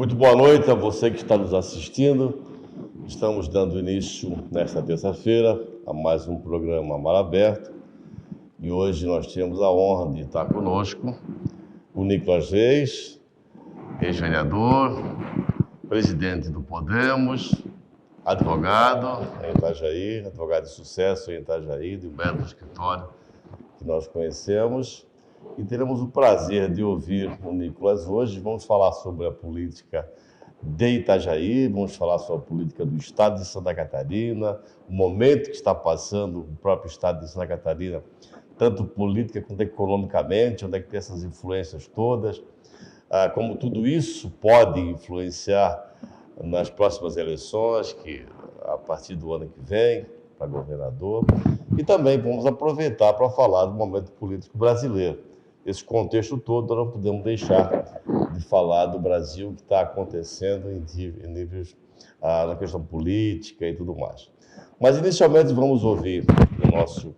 Muito boa noite a você que está nos assistindo. Estamos dando início nesta terça-feira a mais um programa Mar Aberto. E hoje nós temos a honra de estar conosco o Nicolas Reis, ex-vereador, presidente do Podemos, advogado em Itajaí, advogado de sucesso em Itajaí, de um belo escritório que nós conhecemos. E teremos o prazer de ouvir o Nicolas hoje. Vamos falar sobre a política de Itajaí, vamos falar sobre a política do Estado de Santa Catarina, o momento que está passando o próprio Estado de Santa Catarina, tanto política quanto economicamente, onde é que tem essas influências todas, como tudo isso pode influenciar nas próximas eleições, que a partir do ano que vem, para governador. E também vamos aproveitar para falar do momento político brasileiro. Esse contexto todo, nós não podemos deixar de falar do Brasil que está acontecendo em níveis na questão política e tudo mais. Mas, inicialmente, vamos ouvir o nosso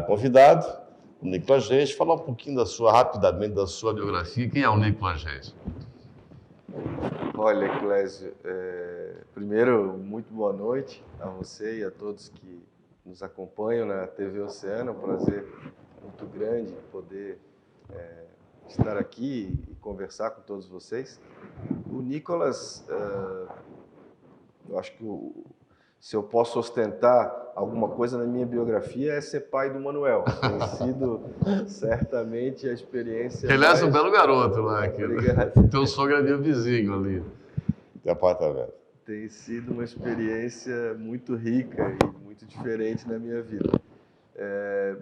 convidado, o Nicolas Reis, falar um pouquinho rapidamente da sua biografia. Quem é o Nicolas Reis? Olha, Clésio, primeiro, muito boa noite a você e a todos que nos acompanham na TV Oceano. É um prazer muito grande poder estar aqui e conversar com todos vocês. O Nicolas, eu acho que se eu posso ostentar alguma coisa na minha biografia é ser pai do Manuel. Tem sido certamente a experiência. Ele é um belo garoto lá. Obrigado. Teu sogro é meu vizinho ali, de apartamento. Tem sido uma experiência muito rica e muito diferente na minha vida.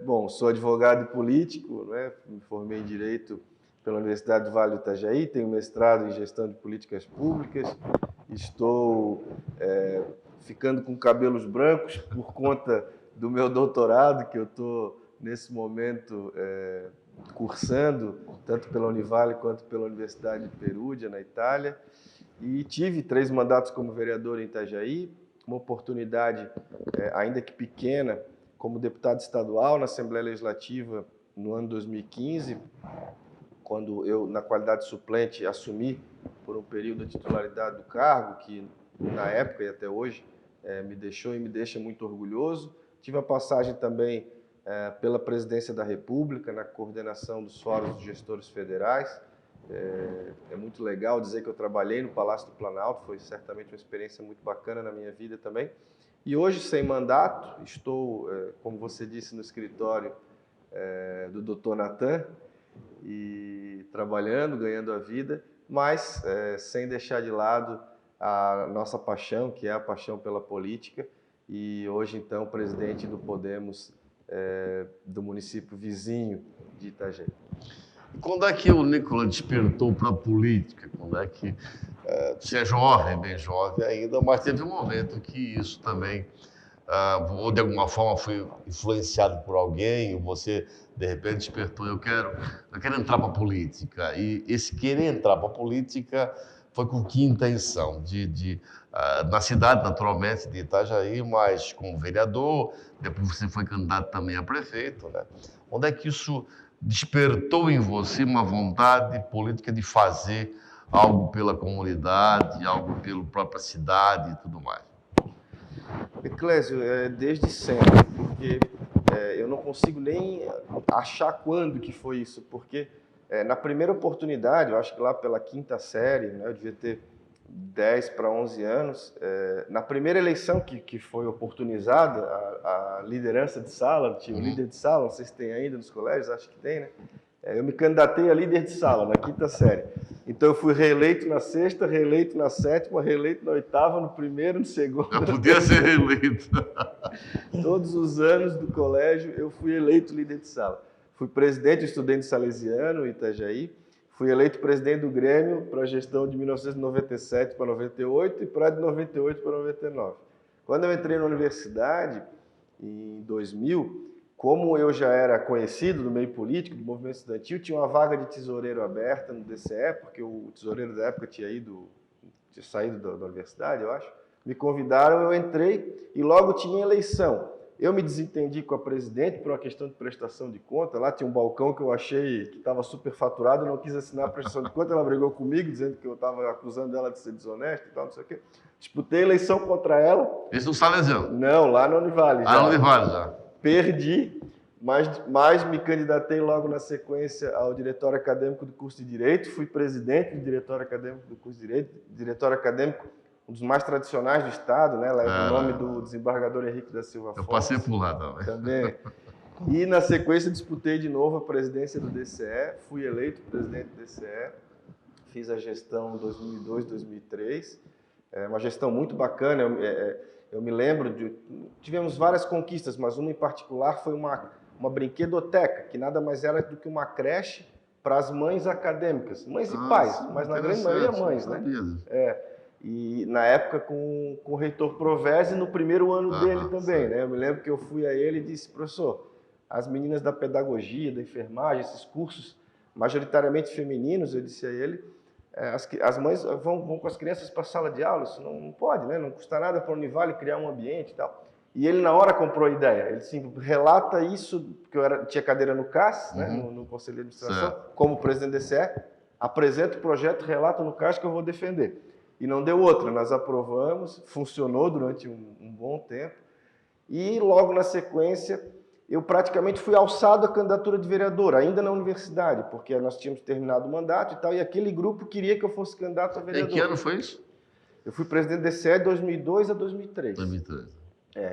Bom, sou advogado e político, né? Me formei em Direito pela Universidade do Vale do Itajaí, tenho mestrado em Gestão de Políticas Públicas, estou ficando com cabelos brancos por conta do meu doutorado, que eu estou, nesse momento, cursando, tanto pela Univale quanto pela Universidade de Perugia, na Itália, e tive 3 mandatos como vereador em Itajaí, uma oportunidade, ainda que pequena, como deputado estadual na Assembleia Legislativa no ano 2015, quando eu, na qualidade de suplente, assumi por um período a titularidade do cargo, que na época e até hoje me deixou e me deixa muito orgulhoso. Tive a passagem também pela Presidência da República, na coordenação dos fóruns de gestores federais. É muito legal dizer que eu trabalhei no Palácio do Planalto, foi certamente uma experiência muito bacana na minha vida também. E hoje, sem mandato, estou, como você disse, no escritório do Dr. Natan, e trabalhando, ganhando a vida, mas sem deixar de lado a nossa paixão, que é a paixão pela política, e hoje, então, presidente do Podemos do município vizinho de Itajaí. Quando é que o Nicolas despertou para a política? Quando é que você é jovem, bem jovem ainda, mas teve um momento que isso também, ou de alguma forma foi influenciado por alguém, ou você de repente despertou, eu quero entrar para a política. E esse querer entrar para a política foi com que intenção? Na cidade, naturalmente, de Itajaí, mas como vereador, depois você foi candidato também a prefeito, né? Onde é que isso despertou em você uma vontade política de fazer algo pela comunidade, algo pela própria cidade e tudo mais? Clésio, desde sempre, porque eu não consigo nem achar quando que foi isso, porque na primeira oportunidade, eu acho que lá pela 5ª série, né, eu devia ter 10 para 11 anos, na primeira eleição que foi oportunizada, a liderança de sala, tinha o líder de sala, não sei se tem ainda nos colégios, acho que tem, né? Eu me candidatei a líder de sala, na 5ª série. Então eu fui reeleito na 6ª, reeleito na 7ª, reeleito na 8ª, no primeiro, no segundo. Eu podia ser reeleito. Todos os anos do colégio eu fui eleito líder de sala. Fui presidente estudante salesiano em Itajaí, fui eleito presidente do Grêmio para a gestão de 1997 para 98 e para de 98 para 99. Quando eu entrei na universidade, em 2000, como eu já era conhecido do meio político, do movimento estudantil, tinha uma vaga de tesoureiro aberta no DCE, porque o tesoureiro da época tinha saído da universidade, eu acho. Me convidaram, eu entrei e logo tinha eleição Eu me desentendi com a presidente por uma questão de prestação de conta. Lá tinha um balcão que eu achei que estava superfaturado, eu não quis assinar a prestação de conta. Ela brigou comigo, dizendo que eu estava acusando ela de ser desonesta e tal, não sei o quê. Disputei a eleição contra ela. Isso no Salesiano? Não, lá no Univale. Ah, no Univale já. Perdi, mas me candidatei logo na sequência ao diretório acadêmico do curso de Direito. Fui presidente do diretório acadêmico do curso de Direito. Diretório acadêmico, um dos mais tradicionais do Estado, né? Leva o nome do desembargador Henrique da Silva Fontes. Eu passei por lá também. E, na sequência, disputei de novo a presidência do DCE. Fui eleito presidente do DCE. Fiz a gestão 2002, 2003. Uma gestão muito bacana. Eu me lembro tivemos várias conquistas, mas uma em particular foi uma brinquedoteca, que nada mais era do que uma creche para as mães acadêmicas. Mães e pais, mas na grande maioria mães, né? E na época com o reitor Provese, no primeiro ano dele também, né? Eu me lembro que eu fui a ele e disse: professor, as meninas da pedagogia, da enfermagem, esses cursos majoritariamente femininos, eu disse a ele, as mães vão com as crianças para a sala de aula, isso não pode, né? Não custa nada para a Univale criar um ambiente e tal. E ele na hora comprou a ideia, ele assim, relata isso, porque eu tinha cadeira no CAS, né? no Conselho de Administração, como presidente do DCE, apresenta o projeto, relata no CAS que eu vou defender. E não deu outra, nós aprovamos, funcionou durante um bom tempo, e logo na sequência eu praticamente fui alçado à candidatura de vereador, ainda na universidade, porque nós tínhamos terminado o mandato e tal, e aquele grupo queria que eu fosse candidato a vereador. Em que ano foi isso? Eu fui presidente do DCE de 2002 a 2003. 2003.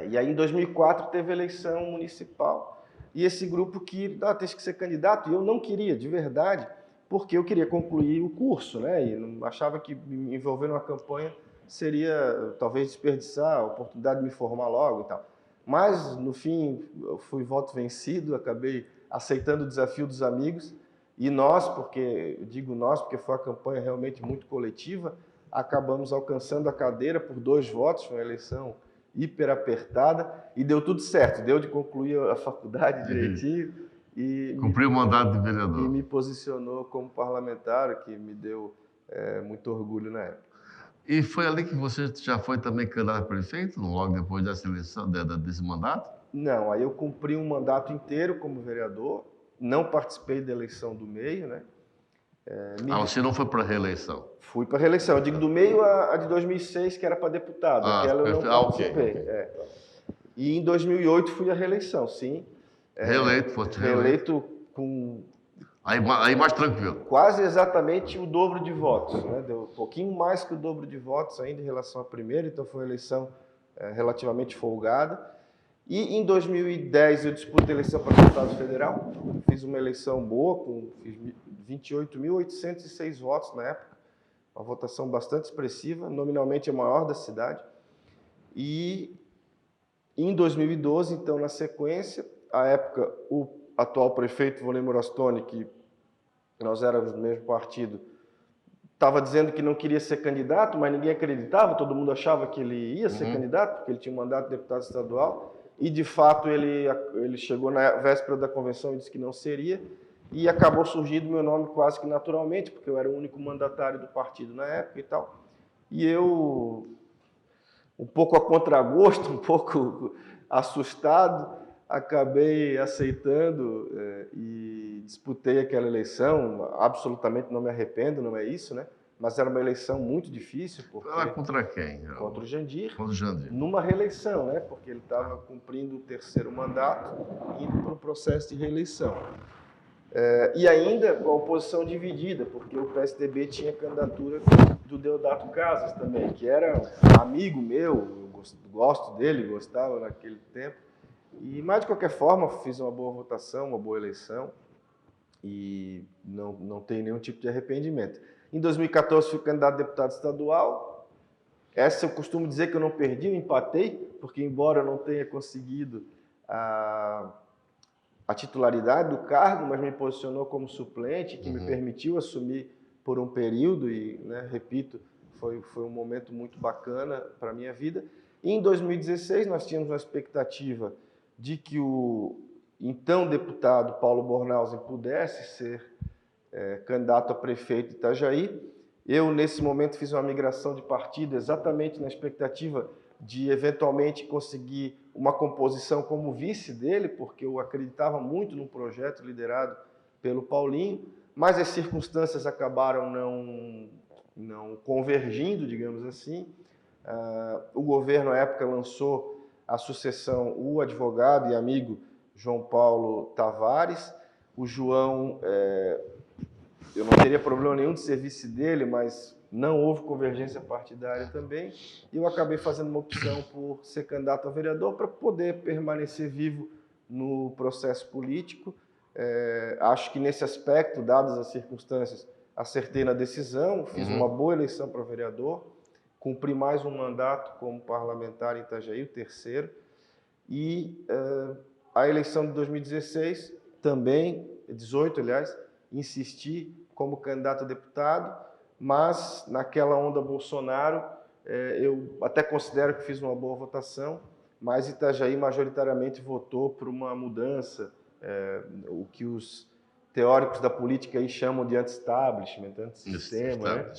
E aí em 2004 teve eleição municipal, e esse grupo tem que ser candidato, e eu não queria, de verdade, porque eu queria concluir o curso, né? E não achava que me envolver numa campanha seria talvez desperdiçar a oportunidade de me formar logo e tal. Mas, no fim, eu fui voto vencido, acabei aceitando o desafio dos amigos, e nós, eu digo nós porque foi uma campanha realmente muito coletiva, acabamos alcançando a cadeira por 2 votos, foi uma eleição hiper apertada, e deu tudo certo, deu de concluir a faculdade direitinho. Cumpriu o mandato de vereador. E me posicionou como parlamentar, o que me deu muito orgulho na época. E foi ali que você já foi também candidato a prefeito, logo depois dessa eleição, desse mandato? Não, aí eu cumpri um mandato inteiro como vereador, não participei da eleição do meio, né? Você não foi para a reeleição? Fui para a reeleição. Eu digo do meio a de 2006, que era para deputado. Aquela eu não participei. Okay. E em 2008 fui à reeleição, sim. Reeleito com... Aí mais tranquilo. Quase exatamente o dobro de votos, né? Deu um pouquinho mais que o dobro de votos ainda em relação à primeira, então foi uma eleição relativamente folgada. E em 2010 eu disputei a eleição para deputado federal, fiz uma eleição boa, fiz 28.806 votos na época, uma votação bastante expressiva, nominalmente a maior da cidade. E em 2012, então, na sequência, à época, o atual prefeito, Volney Morastone, que nós éramos do mesmo partido, estava dizendo que não queria ser candidato, mas ninguém acreditava, todo mundo achava que ele ia ser candidato, porque ele tinha um mandato de deputado estadual, e de fato ele chegou na véspera da convenção e disse que não seria, e acabou surgindo meu nome quase que naturalmente, porque eu era o único mandatário do partido na época e tal. E eu, um pouco a contragosto, um pouco assustado, acabei aceitando e disputei aquela eleição. Absolutamente não me arrependo, não é isso, né? Mas era uma eleição muito difícil. Era contra quem? Contra o Jandir. Contra o Jandir. Numa reeleição, né? Porque ele estava cumprindo o 3º mandato, indo para o processo de reeleição. E ainda com a oposição dividida, porque o PSDB tinha candidatura do Deodato Casas também, que era um amigo meu, eu gosto dele, gostava naquele tempo. Mas, de qualquer forma, fiz uma boa votação, uma boa eleição e não tenho nenhum tipo de arrependimento. Em 2014, fui candidato a deputado estadual. Essa eu costumo dizer que eu não perdi, eu empatei, porque embora eu não tenha conseguido a titularidade do cargo, mas me posicionou como suplente, que me permitiu assumir por um período e, né, repito, foi um momento muito bacana para a minha vida. E em 2016, nós tínhamos uma expectativa de que o então deputado Paulo Bornhausen pudesse ser candidato a prefeito de Itajaí. Eu, nesse momento, fiz uma migração de partido exatamente na expectativa de eventualmente conseguir uma composição como vice dele, porque eu acreditava muito no projeto liderado pelo Paulinho, mas as circunstâncias acabaram não convergindo, digamos assim. O governo, à época, lançou a sucessão, o advogado e amigo João Paulo Tavares. O João, eu não teria problema nenhum de ser vice dele, mas não houve convergência partidária também. E eu acabei fazendo uma opção por ser candidato a vereador para poder permanecer vivo no processo político. Acho que nesse aspecto, dadas as circunstâncias, acertei na decisão, fiz uma boa eleição para vereador, cumpri mais um mandato como parlamentar em Itajaí, o terceiro, e a eleição de 2016, também, 18, aliás, insisti como candidato a deputado, mas naquela onda Bolsonaro, eu até considero que fiz uma boa votação, mas Itajaí majoritariamente votou por uma mudança, o que os teóricos da política aí chamam de anti-establishment, anti-sistema, né?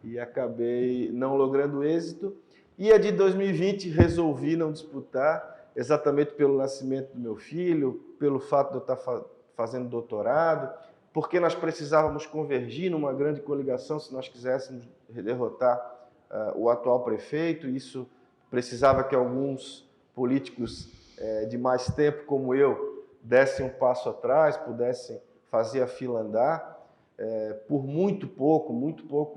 E acabei não logrando êxito. E a de 2020 resolvi não disputar, exatamente pelo nascimento do meu filho, pelo fato de eu estar fazendo doutorado, porque nós precisávamos convergir numa grande coligação se nós quiséssemos derrotar o atual prefeito. Isso precisava que alguns políticos de mais tempo, como eu, dessem um passo atrás, pudessem fazer a fila andar. Por muito pouco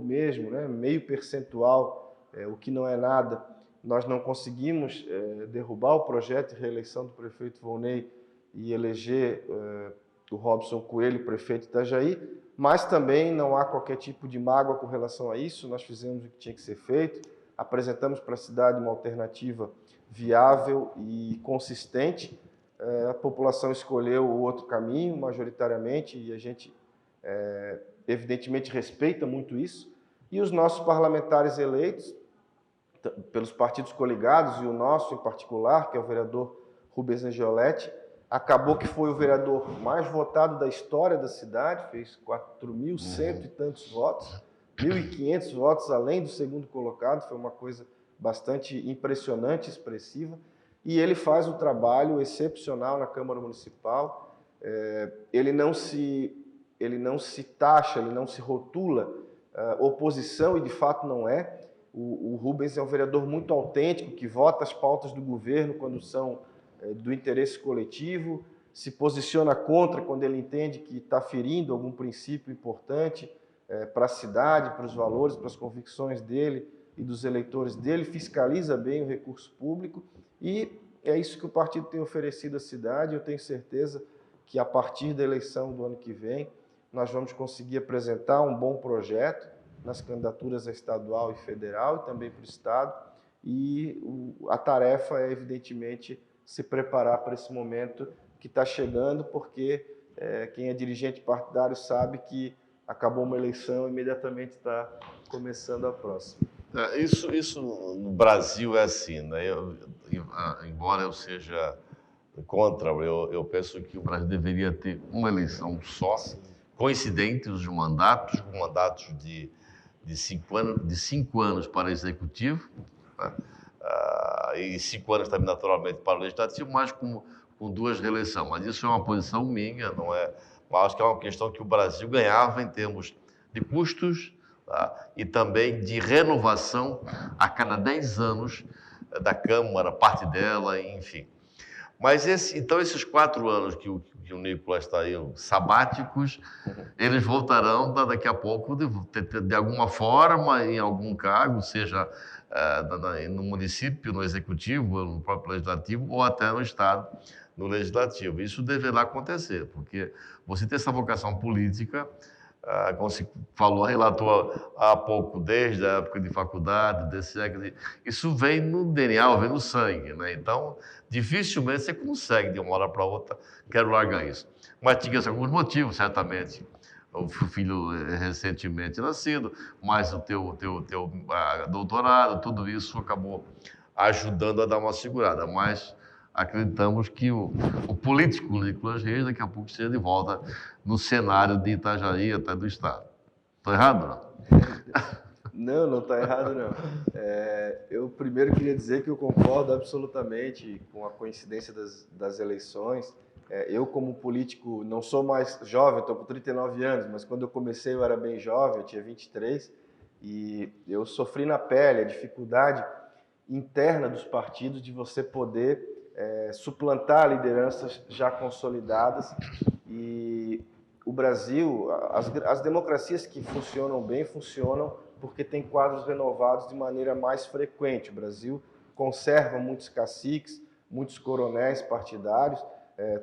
mesmo, né? Meio percentual, o que não é nada, nós não conseguimos derrubar o projeto de reeleição do prefeito Volney e eleger o Robson Coelho, prefeito de Itajaí, mas também não há qualquer tipo de mágoa com relação a isso. Nós fizemos o que tinha que ser feito, apresentamos para a cidade uma alternativa viável e consistente. A população escolheu o outro caminho, majoritariamente, e a gente, evidentemente, respeita muito isso. E os nossos parlamentares eleitos, pelos partidos coligados, e o nosso em particular, que é o vereador Rubens Angioletti, acabou que foi o vereador mais votado da história da cidade, fez 4.100 e tantos votos, 1.500 votos além do segundo colocado, foi uma coisa bastante impressionante, expressiva, e ele faz um trabalho excepcional na Câmara Municipal. Ele não se taxa, ele não se rotula oposição, e de fato não é. O Rubens é um vereador muito autêntico, que vota as pautas do governo quando são do interesse coletivo, se posiciona contra quando ele entende que está ferindo algum princípio importante para a cidade, para os valores, para as convicções dele e dos eleitores dele, fiscaliza bem o recurso público, e é isso que o partido tem oferecido à cidade. Eu tenho certeza que a partir da eleição do ano que vem nós vamos conseguir apresentar um bom projeto nas candidaturas a estadual e federal e também para o estado, e a tarefa é evidentemente se preparar para esse momento que está chegando, porque quem é dirigente partidário sabe que acabou uma eleição e imediatamente está começando a próxima. Isso no Brasil é assim, né? Embora eu seja contra, eu penso que o Brasil deveria ter uma eleição só, coincidente os mandatos, com mandatos de 5 anos para executivo, né? E 5 anos também, naturalmente, para o legislativo, mas com 2 reeleições. Mas isso é uma posição minha, não é? Mas acho que é uma questão que o Brasil ganhava em termos de custos, tá? E também de renovação a cada 10 anos da Câmara, parte dela, enfim. Mas então esses 4 anos que o Nicolas está aí, sabáticos, eles voltarão daqui a pouco, de alguma forma, em algum cargo, seja no município, no executivo, no próprio legislativo, ou até no estado, no legislativo. Isso deverá acontecer, porque você tem essa vocação política, como se falou, relatou há pouco, desde a época de faculdade, isso vem no DNA, vem no sangue, né? Então, dificilmente você consegue, de uma hora para outra, quero largar isso. Mas tinha alguns motivos, certamente. O filho recentemente nascido, mais o teu doutorado, tudo isso acabou ajudando a dar uma segurada. Mas acreditamos que o político Nicolas Reis daqui a pouco esteja de volta no cenário de Itajaí, até do estado. Estou errado, não? Não está errado, não. Eu primeiro queria dizer que eu concordo absolutamente com a coincidência das eleições. Eu, como político, não sou mais jovem, estou com 39 anos, mas quando eu comecei eu era bem jovem, eu tinha 23, e eu sofri na pele a dificuldade interna dos partidos de você poder suplantar lideranças já consolidadas. E o Brasil, as democracias que funcionam bem, funcionam porque tem quadros renovados de maneira mais frequente. O Brasil conserva muitos caciques, muitos coronéis partidários,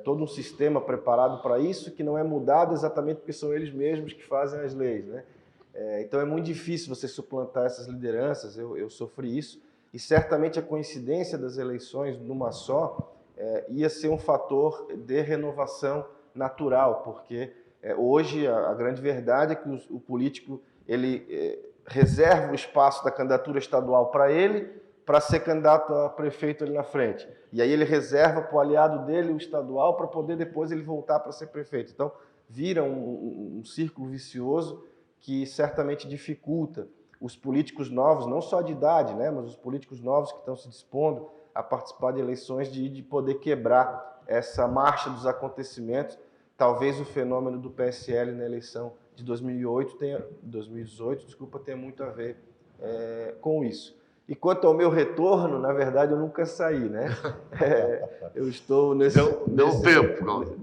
todo um sistema preparado para isso, que não é mudado exatamente porque são eles mesmos que fazem as leis, né? Então é muito difícil você suplantar essas lideranças, eu sofri isso, e certamente a coincidência das eleições numa só ia ser um fator de renovação natural, porque hoje a grande verdade é que o político ele reserva o espaço da candidatura estadual para ele, para ser candidato a prefeito ali na frente. E aí ele reserva para o aliado dele o estadual para poder depois ele voltar para ser prefeito. Então vira um círculo vicioso que certamente dificulta os políticos novos, não só de idade, né, mas os políticos novos que estão se dispondo a participar de eleições, de poder quebrar essa marcha dos acontecimentos. Talvez o fenômeno do PSL na eleição de 2018 tenha muito a ver com isso. E quanto ao meu retorno, na verdade, eu nunca saí, né? Eu estou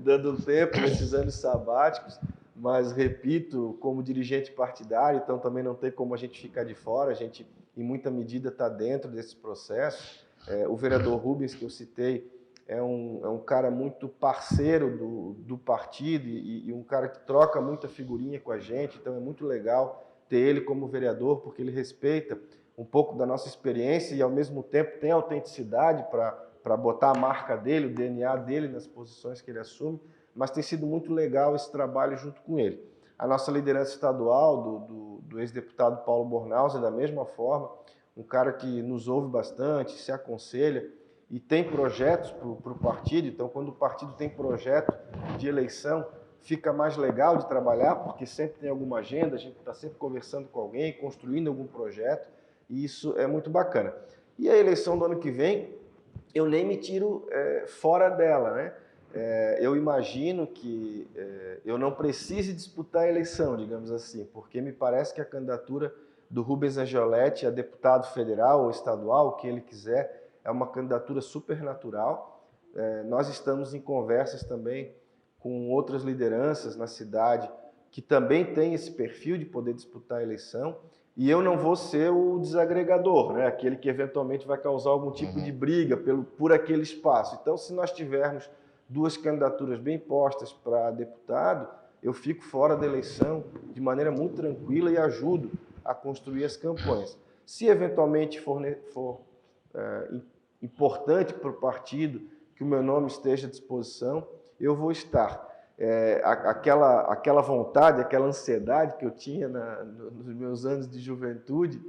dando tempo nesses anos sabáticos, mas, repito, como dirigente partidário, então também não tem como a gente ficar de fora, a gente, em muita medida, está dentro desse processo. O vereador Rubens, que eu citei, é um cara muito parceiro do partido e um cara que troca muita figurinha com a gente, então é muito legal ter ele como vereador, porque ele respeita um pouco da nossa experiência e, ao mesmo tempo, tem autenticidade para botar a marca dele, o DNA dele nas posições que ele assume, mas tem sido muito legal esse trabalho junto com ele. A nossa liderança estadual, do ex-deputado Paulo Bornhausen, da mesma forma, um cara que nos ouve bastante, se aconselha e tem projetos para o partido. Então, quando o partido tem projeto de eleição, fica mais legal de trabalhar, porque sempre tem alguma agenda, a gente está sempre conversando com alguém, construindo algum projeto, e isso é muito bacana. E a eleição do ano que vem, eu nem me tiro fora dela, né? Eu imagino que eu não precise disputar a eleição, digamos assim, porque me parece que a candidatura do Rubens Angioletti a deputado federal ou estadual, o que ele quiser, é uma candidatura supernatural. Nós estamos em conversas também com outras lideranças na cidade que também têm esse perfil de poder disputar a eleição, e eu não vou ser o desagregador, né? Aquele que eventualmente vai causar algum tipo de briga por aquele espaço. Então, se nós tivermos duas candidaturas bem postas para deputado, eu fico fora da eleição de maneira muito tranquila e ajudo a construir as campanhas. Se eventualmente for importante para o partido que o meu nome esteja à disposição, eu vou estar. Aquela vontade, aquela ansiedade que eu tinha nos meus anos de juventude,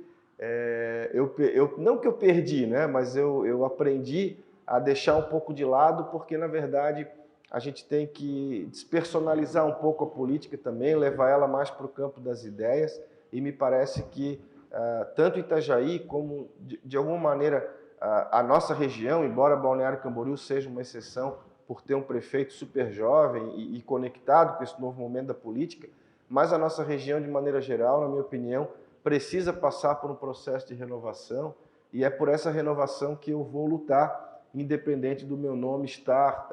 não que eu perdi, né, mas eu aprendi a deixar um pouco de lado, porque, na verdade, a gente tem que despersonalizar um pouco a política também, levar ela mais para o campo das ideias, e me parece que tanto Itajaí como, de alguma maneira, a nossa região, embora Balneário Camboriú seja uma exceção por ter um prefeito super jovem e conectado com esse novo momento da política, mas a nossa região, de maneira geral, na minha opinião, precisa passar por um processo de renovação, e é por essa renovação que eu vou lutar, independente do meu nome estar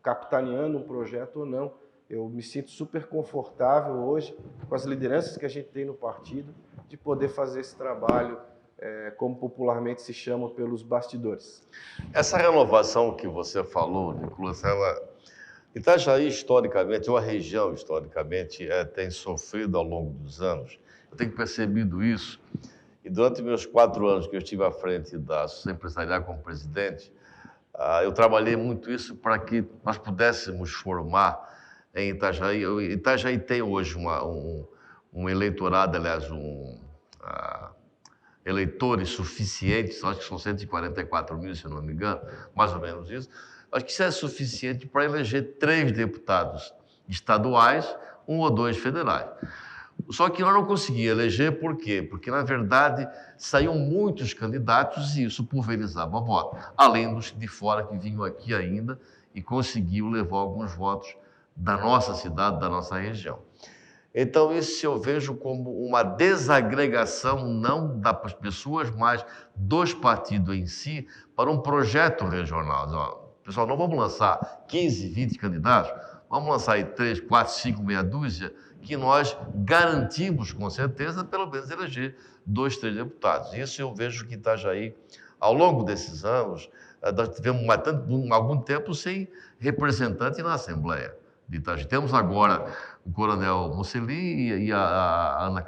capitaneando um projeto ou não. Eu me sinto super confortável hoje com as lideranças que a gente tem no partido de poder fazer esse trabalho, como popularmente se chama, pelos bastidores. Essa renovação que você falou, Nicolas, Itajaí, historicamente, ou a região, historicamente, tem sofrido ao longo dos anos. Eu tenho percebido isso, e durante meus 4 anos que eu estive à frente da Associação Empresarial como presidente, eu trabalhei muito isso para que nós pudéssemos formar em Itajaí. Itajaí tem hoje um eleitorado, aliás, eleitores suficientes, acho que são 144 mil, se não me engano, mais ou menos isso. Acho que isso é suficiente para eleger 3 deputados estaduais, 1 ou 2 federais. Só que nós não conseguíamos eleger, por quê? Porque, na verdade, saíam muitos candidatos e isso pulverizava voto, além dos de fora que vinham aqui ainda e conseguiam levar alguns votos da nossa cidade, da nossa região. Então, isso eu vejo como uma desagregação, não das pessoas, mas dos partidos em si, para um projeto regional. Pessoal, não vamos lançar 15, 20 candidatos, vamos lançar aí 3, 4, 5, meia dúzia, que nós garantimos, com certeza, pelo menos eleger 2, 3 deputados. Isso eu vejo que Itajaí, ao longo desses anos, nós tivemos algum tempo sem representante na Assembleia de Itajaí. Temos agora o Coronel Moceli e a Ana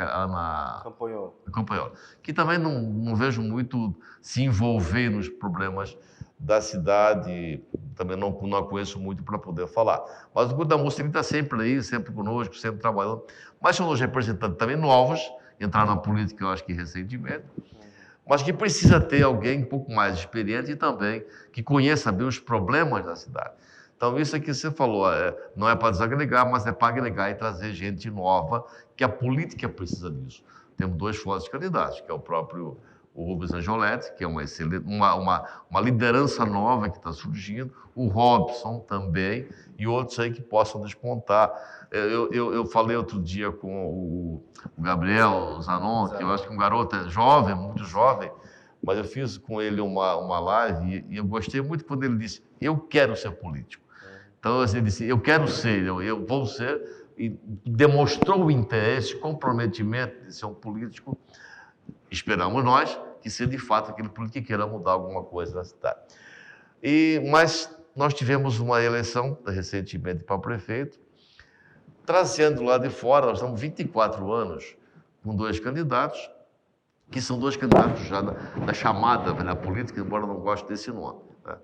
Campanhola, que também não vejo muito se envolver nos problemas da cidade, também não conheço muito para poder falar. Mas o da Moceli está sempre aí, sempre conosco, sempre trabalhando. Mas são os representantes também novos, entraram na política, eu acho que recentemente, mas que precisa ter alguém um pouco mais experiente e também que conheça bem os problemas da cidade. Então, isso aqui você falou, não é para desagregar, mas é para agregar e trazer gente nova, que a política precisa disso. Temos 2 fortes candidatos, que é o próprio Rubens Angioletti, que é uma liderança nova que está surgindo, o Robson também, e outros aí que possam despontar. Eu falei outro dia com o Gabriel Zanon, que eu acho que é um garoto jovem, muito jovem, mas eu fiz com ele uma live e eu gostei muito quando ele disse, eu quero ser político. Então, ele disse, eu quero ser, eu vou ser, e demonstrou o interesse, comprometimento de ser um político. Esperamos nós que seja de fato aquele político que queira mudar alguma coisa na cidade. Mas nós tivemos uma eleição recentemente para prefeito, trazendo lá de fora, nós estamos 24 anos com 2 candidatos, que são 2 candidatos já da chamada da política, embora eu não goste desse nome. Né?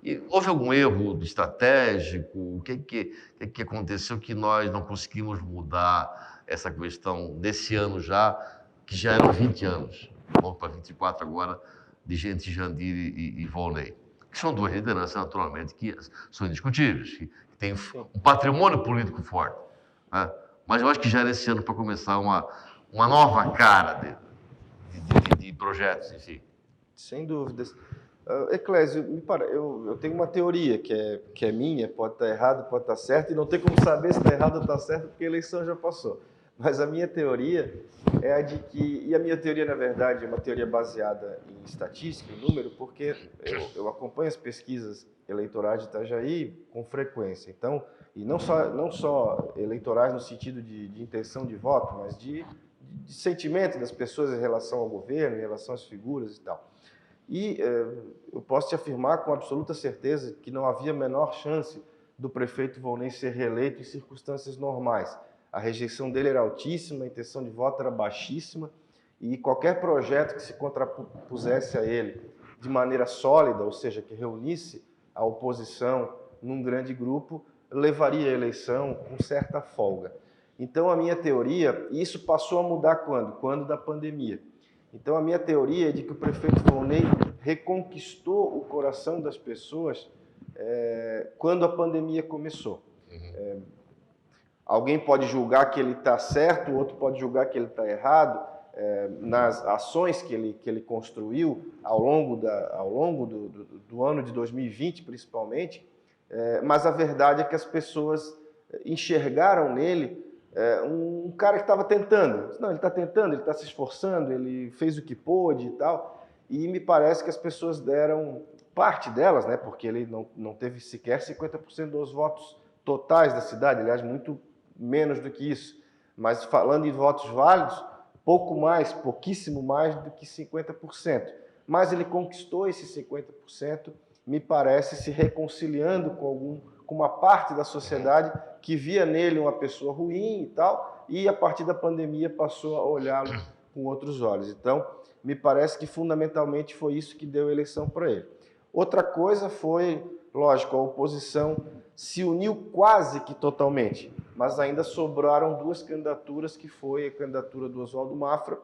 E houve algum erro estratégico? O que aconteceu que nós não conseguimos mudar essa questão desse ano já, que já eram 20 anos, vamos para 24 agora, de gente Jandir e Volney, que são 2 lideranças, naturalmente, que são indiscutíveis, que têm um patrimônio político forte. Né? Mas eu acho que já era esse ano para começar uma nova cara de projetos, enfim. Sem dúvidas. Eclésio, eu tenho uma teoria que é minha, pode estar errado, pode estar certo, e não tem como saber se está errado ou está certo, porque a eleição já passou. Mas a minha teoria é a de que, e a minha teoria, na verdade, é uma teoria baseada em estatística, em número, porque eu acompanho as pesquisas eleitorais de Itajaí com frequência. Então, e não só eleitorais no sentido de intenção de voto, mas de sentimento das pessoas em relação ao governo, em relação às figuras e tal. E eu posso te afirmar com absoluta certeza que não havia a menor chance do prefeito Volney ser reeleito em circunstâncias normais. A rejeição dele era altíssima, a intenção de voto era baixíssima, e qualquer projeto que se contrapusesse a ele de maneira sólida, ou seja, que reunisse a oposição num grande grupo, levaria a eleição com certa folga. Então, a minha teoria, e isso passou a mudar quando? Quando da pandemia. Então, a minha teoria é de que o prefeito Volney reconquistou o coração das pessoas quando a pandemia começou. Alguém pode julgar que ele está certo, o outro pode julgar que ele está errado, nas ações que ele construiu ao longo do ano de 2020, principalmente, mas a verdade é que as pessoas enxergaram nele um cara que estava tentando. Não, ele está tentando, ele está se esforçando, ele fez o que pôde e tal, e me parece que as pessoas deram, parte delas, né, porque ele não teve sequer 50% dos votos totais da cidade, aliás, muito menos do que isso, mas falando em votos válidos, pouco mais, pouquíssimo mais do que 50%. Mas ele conquistou esses 50%, me parece, se reconciliando com uma parte da sociedade que via nele uma pessoa ruim e tal, e a partir da pandemia passou a olhá-lo com outros olhos. Então, me parece que fundamentalmente foi isso que deu a eleição para ele. Outra coisa foi, lógico, a oposição se uniu quase que totalmente, mas ainda sobraram 2 candidaturas, que foi a candidatura do Oswaldo Mafra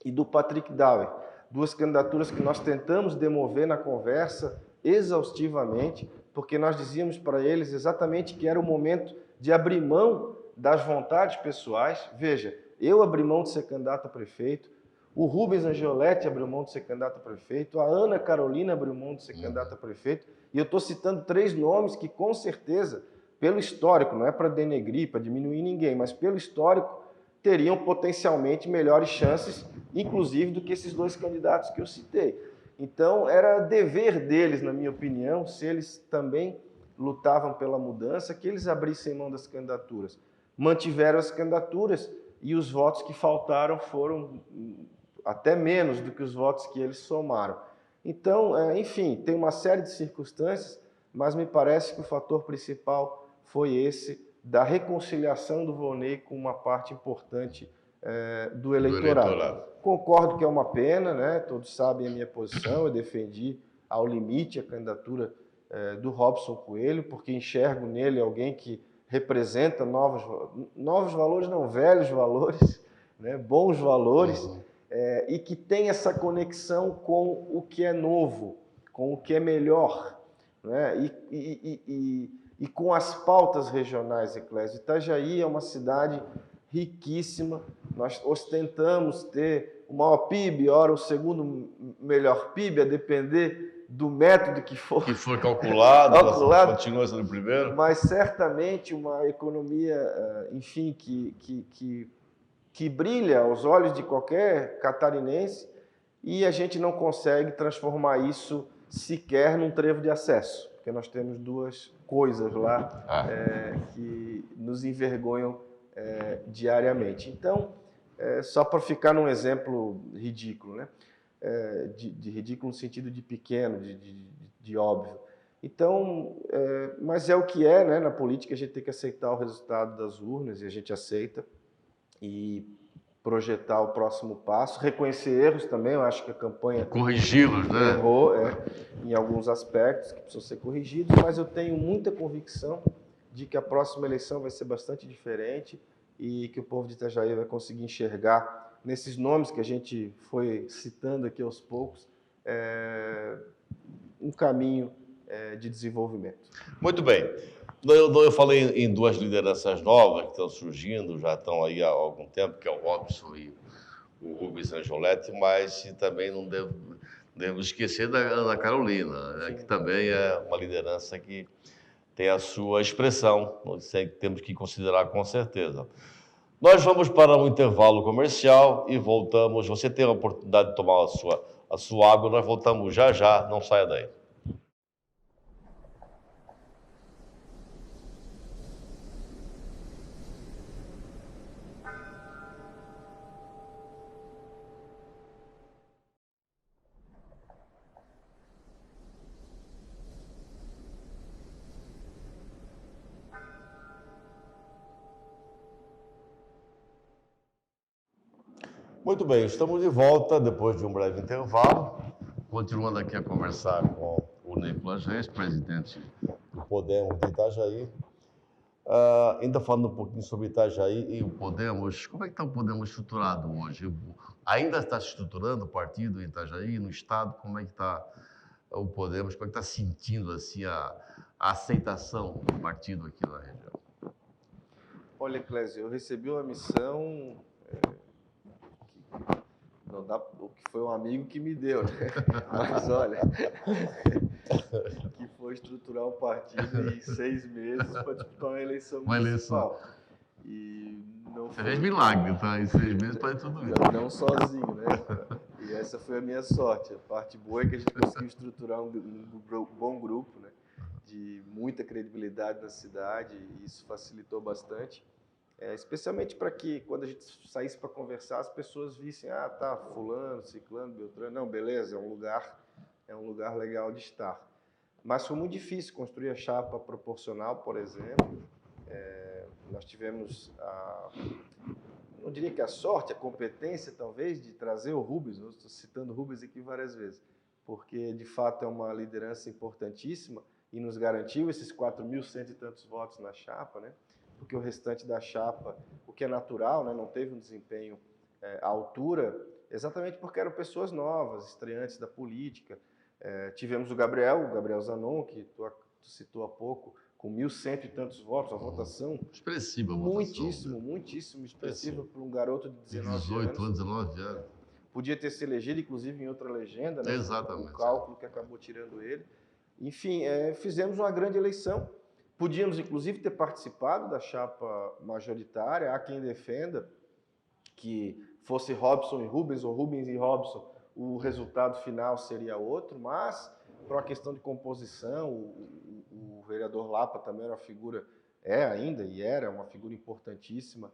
e do Patrick Dauer. 2 candidaturas que nós tentamos demover na conversa exaustivamente, porque nós dizíamos para eles exatamente que era o momento de abrir mão das vontades pessoais. Veja, Eu abri mão de ser candidato a prefeito, o Rubens Angioletti abriu mão de ser candidato a prefeito, a Ana Carolina abriu mão de ser candidata a prefeito, e eu estou citando 3 nomes que, com certeza, pelo histórico, não é para denegrir, para diminuir ninguém, mas pelo histórico, teriam potencialmente melhores chances, inclusive, do que esses 2 candidatos que eu citei. Então, era dever deles, na minha opinião, se eles também lutavam pela mudança, que eles abrissem mão das candidaturas. Mantiveram as candidaturas e os votos que faltaram foram até menos do que os votos que eles somaram. Então, enfim, tem uma série de circunstâncias, mas me parece que o fator principal foi esse da reconciliação do Volney com uma parte importante do eleitorado. Concordo que é uma pena, né? Todos sabem a minha posição, eu defendi ao limite a candidatura do Robson Coelho, porque enxergo nele alguém que representa novos valores, não, velhos valores, né? Bons valores, e que tem essa conexão com o que é novo, com o que é melhor, né? E com as pautas regionais, Eclésio. Itajaí é uma cidade riquíssima, nós ostentamos ter o maior PIB, ora o segundo melhor PIB, a depender do método que for calculado, continua sendo o primeiro. Mas certamente uma economia, enfim, que brilha aos olhos de qualquer catarinense, e a gente não consegue transformar isso sequer num trevo de acesso, porque nós temos 2 coisas lá que nos envergonham diariamente. Então, só para ficar num exemplo ridículo, né? De ridículo no sentido de pequeno, de óbvio. Então, mas é o que é, né? Na política a gente tem que aceitar o resultado das urnas, e a gente aceita, e projetar o próximo passo, reconhecer erros também. Eu acho que a campanha corrigi-los, né? Errou em alguns aspectos que precisam ser corrigidos, mas eu tenho muita convicção de que a próxima eleição vai ser bastante diferente e que o povo de Itajaí vai conseguir enxergar nesses nomes que a gente foi citando aqui aos poucos um caminho de desenvolvimento. Muito bem. Eu falei em 2 lideranças novas que estão surgindo, já estão aí há algum tempo, que é o Robson e o Rubens Angioletti, mas também não devo esquecer da Ana Carolina, né, que também é uma liderança que tem a sua expressão, temos que considerar com certeza. Nós vamos para um intervalo comercial e voltamos. Você tem a oportunidade de tomar a sua água, nós voltamos já, não saia daí. Muito bem, estamos de volta depois de um breve intervalo, continuando aqui a conversar com o Nicolas Reis, presidente do Podemos de Itajaí. Ainda falando um pouquinho sobre Itajaí e o Podemos, como é que está o Podemos estruturado hoje? Ainda está se estruturando o partido em Itajaí, no Estado? Como é que está o Podemos? Como é que está sentindo assim, a aceitação do partido aqui na região? Olha, Clésio, eu recebi uma missão... Não dá, o que foi um amigo que me deu, né? Mas olha, que foi estruturar um partido em 6 meses para disputar uma eleição municipal. E não Você fez milagre, tá? Em 6 meses para tudo isso. Não sozinho, né? E essa foi a minha sorte. A parte boa é que a gente conseguiu estruturar um bom grupo, né? De muita credibilidade na cidade, e isso facilitou bastante. Especialmente para que, quando a gente saísse para conversar, as pessoas vissem, tá, fulano, ciclano, beltrano, não, beleza, é um lugar legal de estar. Mas foi muito difícil construir a chapa proporcional, por exemplo. Nós tivemos, não diria que a sorte, a competência, talvez, de trazer o Rubens. Eu estou citando o Rubens aqui várias vezes, porque, de fato, é uma liderança importantíssima e nos garantiu esses 4.100 e tantos votos na chapa, né? Porque o restante da chapa, o que é natural, né, não teve um desempenho à altura, exatamente porque eram pessoas novas, estreantes da política. Tivemos o Gabriel Zanon, que tu citou há pouco, com 1.100 e tantos votos, a votação expressiva, muitíssimo expressiva para um garoto de 18 anos, 19 anos. Podia ter se elegido, inclusive, em outra legenda, né? Exatamente. O cálculo que acabou tirando ele. Enfim, fizemos uma grande eleição. Podíamos, inclusive, ter participado da chapa majoritária. Há quem defenda que fosse Robson e Rubens, ou Rubens e Robson, o resultado final seria outro, mas, por uma questão de composição, o vereador Lapa também era uma figura, ainda e era uma figura importantíssima,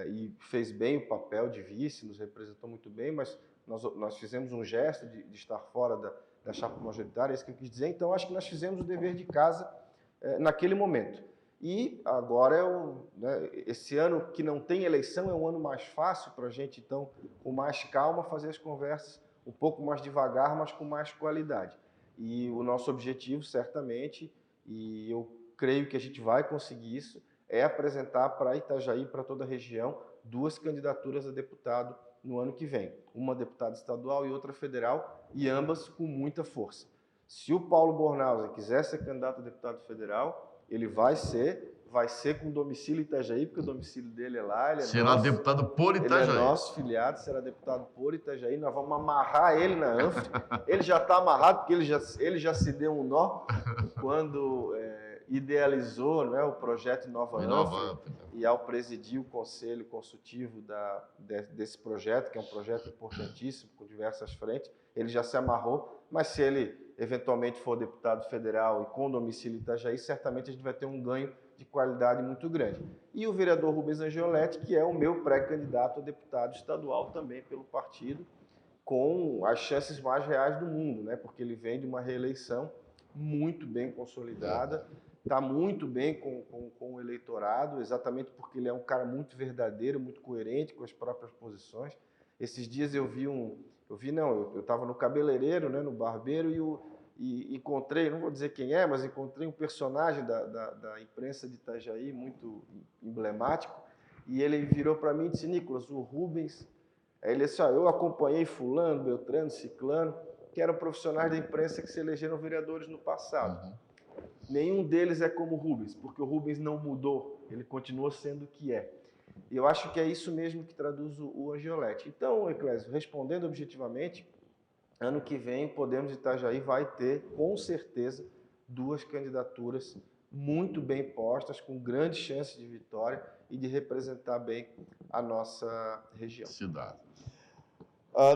e fez bem o papel de vice, nos representou muito bem, mas nós fizemos um gesto de estar fora da chapa majoritária, é isso que eu quis dizer. Então, acho que nós fizemos o dever de casa naquele momento. E agora, esse ano que não tem eleição, é um ano mais fácil para a gente, então, com mais calma, fazer as conversas um pouco mais devagar, mas com mais qualidade. E o nosso objetivo, certamente, e eu creio que a gente vai conseguir isso, é apresentar para Itajaí, para toda a região, 2 candidaturas a deputado no ano que vem. Uma deputada estadual e outra federal, e ambas com muita força. Se o Paulo Bornhausen quiser ser candidato a deputado federal, ele vai ser com domicílio Itajaí, porque o domicílio dele é lá. Será deputado por Itajaí. Ele é nosso filiado, será deputado por Itajaí. Nós vamos amarrar ele na ANF. Ele já está amarrado, porque ele já se deu um nó quando idealizou, né, o projeto Nova ANF, e ao presidir o conselho consultivo desse projeto, que é um projeto importantíssimo, com diversas frentes, ele já se amarrou, mas se ele eventualmente for deputado federal e com domicílio Itajaí, certamente a gente vai ter um ganho de qualidade muito grande. E o vereador Rubens Angioletti, que é o meu pré-candidato a deputado estadual também pelo partido, com as chances mais reais do mundo, né? Porque ele vem de uma reeleição muito bem consolidada, está muito bem com o eleitorado, exatamente porque ele é um cara muito verdadeiro, muito coerente com as próprias posições. Esses dias eu estava no cabeleireiro, né, no barbeiro, e encontrei, não vou dizer quem é, mas encontrei um personagem da imprensa de Itajaí, muito emblemático, e ele virou para mim e disse: Nicolas, o Rubens, ele disse: eu acompanhei fulano, Beltrano, Ciclano, que eram profissionais da imprensa que se elegeram vereadores no passado. Nenhum deles é como o Rubens, porque o Rubens não mudou, ele continua sendo o que é. E eu acho que é isso mesmo que traduz o Angioletti. Então, Eclésio, respondendo objetivamente, ano que vem, Podemos Itajaí vai ter, com certeza, 2 candidaturas muito bem postas, com grandes chances de vitória e de representar bem a nossa região. Cidade.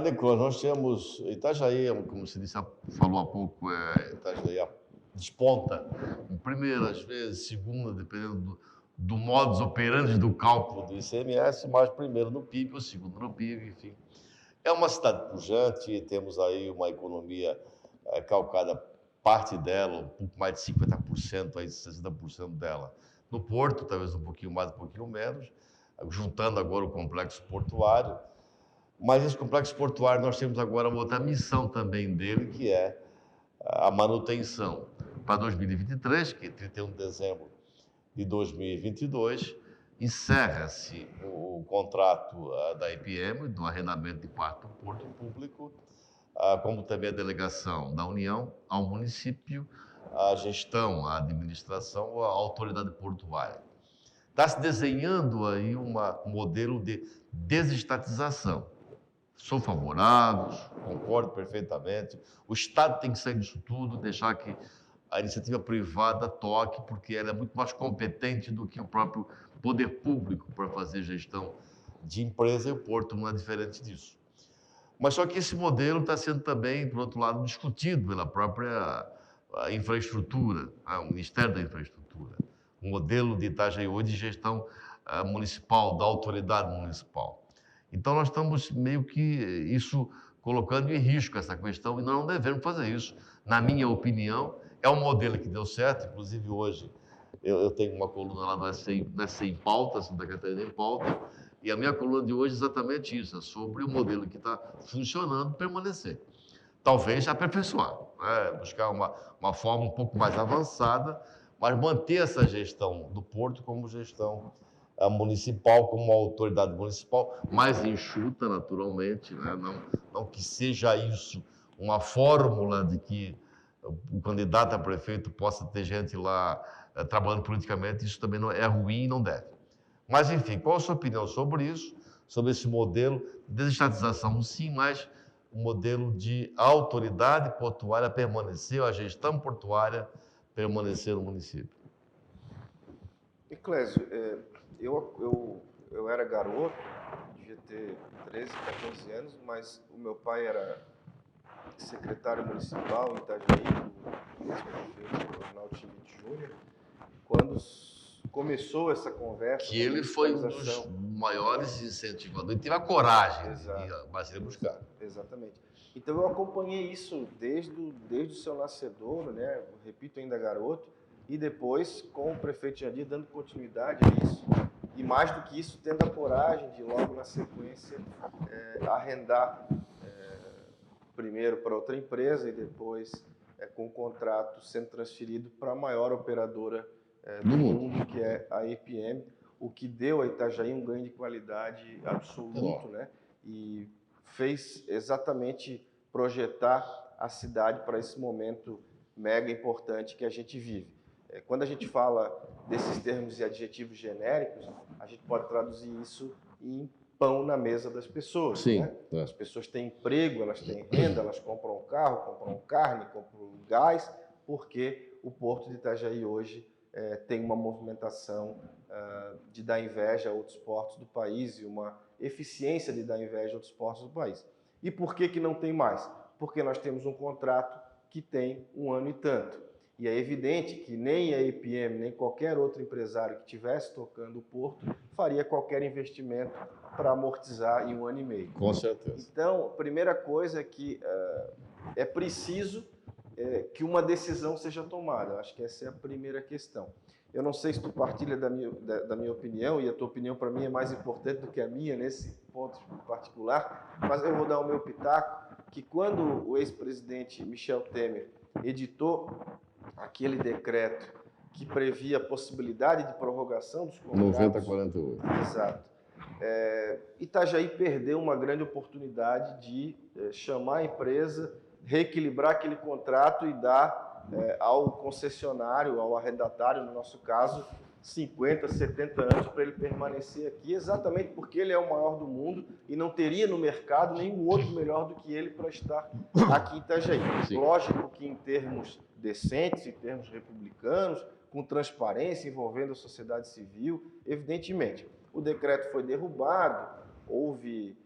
Nicolas, nós temos Itajaí, como você disse, falou há pouco, Itajaí desponta em primeira, às vezes, segunda, dependendo do modus operandi do cálculo do ICMS, mas primeiro no PIB, ou segundo no PIB, enfim. É uma cidade pujante, temos aí uma economia calcada, parte dela, um pouco mais de 50%, aí 60% dela no porto, talvez um pouquinho mais, um pouquinho menos, juntando agora o complexo portuário. Mas esse complexo portuário, nós temos agora uma outra missão também dele, que é a manutenção. Para 2023, que é 31 de dezembro de 2022, encerra-se o contrato da IPM, do arrendamento de quarto do porto público, como também a delegação da União ao município, a gestão, a administração, a autoridade portuária. Está se desenhando aí um modelo de desestatização. Sou favorável, concordo perfeitamente. O Estado tem que sair disso tudo, deixar que a iniciativa privada toque, porque ela é muito mais competente do que o próprio poder público para fazer gestão de empresa, e o porto não é diferente disso. Mas só que esse modelo está sendo também, por outro lado, discutido pela própria infraestrutura, o Ministério da Infraestrutura, o modelo de Itajaí de gestão municipal, da autoridade municipal. Então nós estamos meio que isso colocando em risco essa questão, e nós não devemos fazer isso. Na minha opinião, é um modelo que deu certo, inclusive hoje eu tenho uma coluna lá no SC em Pauta, Santa Catarina em Pauta, e a minha coluna de hoje é exatamente isso, é sobre o modelo que está funcionando permanecer. Talvez aperfeiçoar, buscar uma forma um pouco mais avançada, mas manter essa gestão do porto como gestão municipal, como uma autoridade municipal, mais enxuta, naturalmente, né? Não que seja isso uma fórmula de que o candidato a prefeito possa ter gente lá trabalhando politicamente, isso também não é ruim e não deve. Mas, enfim, qual a sua opinião sobre isso, sobre esse modelo de desestatização, sim, mas o modelo de autoridade portuária permanecer, a gestão portuária permanecer no município? Eclésio, eu era garoto, devia ter 13, 14 anos, mas o meu pai era secretário municipal em Itajaí, do ex-prefeito Arnaldo Schmidt Júnior, quando começou essa conversa. Que ele foi um dos maiores incentivadores, ele teve a coragem de ir buscar. Exatamente. Então eu acompanhei isso desde o seu nascedor, né? Eu repito, ainda garoto, e depois com o prefeito Jandir dando continuidade a isso. E mais do que isso, tendo a coragem de logo na sequência arrendar primeiro para outra empresa e depois com o contrato sendo transferido para a maior operadora do mundo, que é a EPM, o que deu a Itajaí um ganho de qualidade absoluto, né? E fez exatamente projetar a cidade para esse momento mega importante que a gente vive. Quando a gente fala desses termos e adjetivos genéricos, a gente pode traduzir isso em pão na mesa das pessoas. Sim. Né? As pessoas têm emprego, elas têm renda, elas compram um carro, compram carne, compram gás, porque o Porto de Itajaí hoje tem uma movimentação de dar inveja a outros portos do país e uma eficiência de dar inveja a outros portos do país. E por que não tem mais? Porque nós temos um contrato que tem 1 ano e tanto. E é evidente que nem a EPM, nem qualquer outro empresário que estivesse tocando o porto faria qualquer investimento para amortizar em 1 ano e meio. Com certeza. Então, a primeira coisa é que é preciso que uma decisão seja tomada. Eu acho que essa é a primeira questão. Eu não sei se tu partilha da minha opinião, e a tua opinião para mim é mais importante do que a minha nesse ponto particular, mas eu vou dar o meu pitaco, que quando o ex-presidente Michel Temer editou aquele decreto que previa a possibilidade de prorrogação dos contratos... 90-48. Exato. Itajaí perdeu uma grande oportunidade de chamar a empresa, reequilibrar aquele contrato e dar ao concessionário, ao arrendatário, no nosso caso, 50, 70 anos para ele permanecer aqui, exatamente porque ele é o maior do mundo e não teria no mercado nenhum outro melhor do que ele para estar aqui em Itajaí. Sim. Lógico que em termos decentes, em termos republicanos, com transparência envolvendo a sociedade civil, evidentemente. O decreto foi derrubado, houve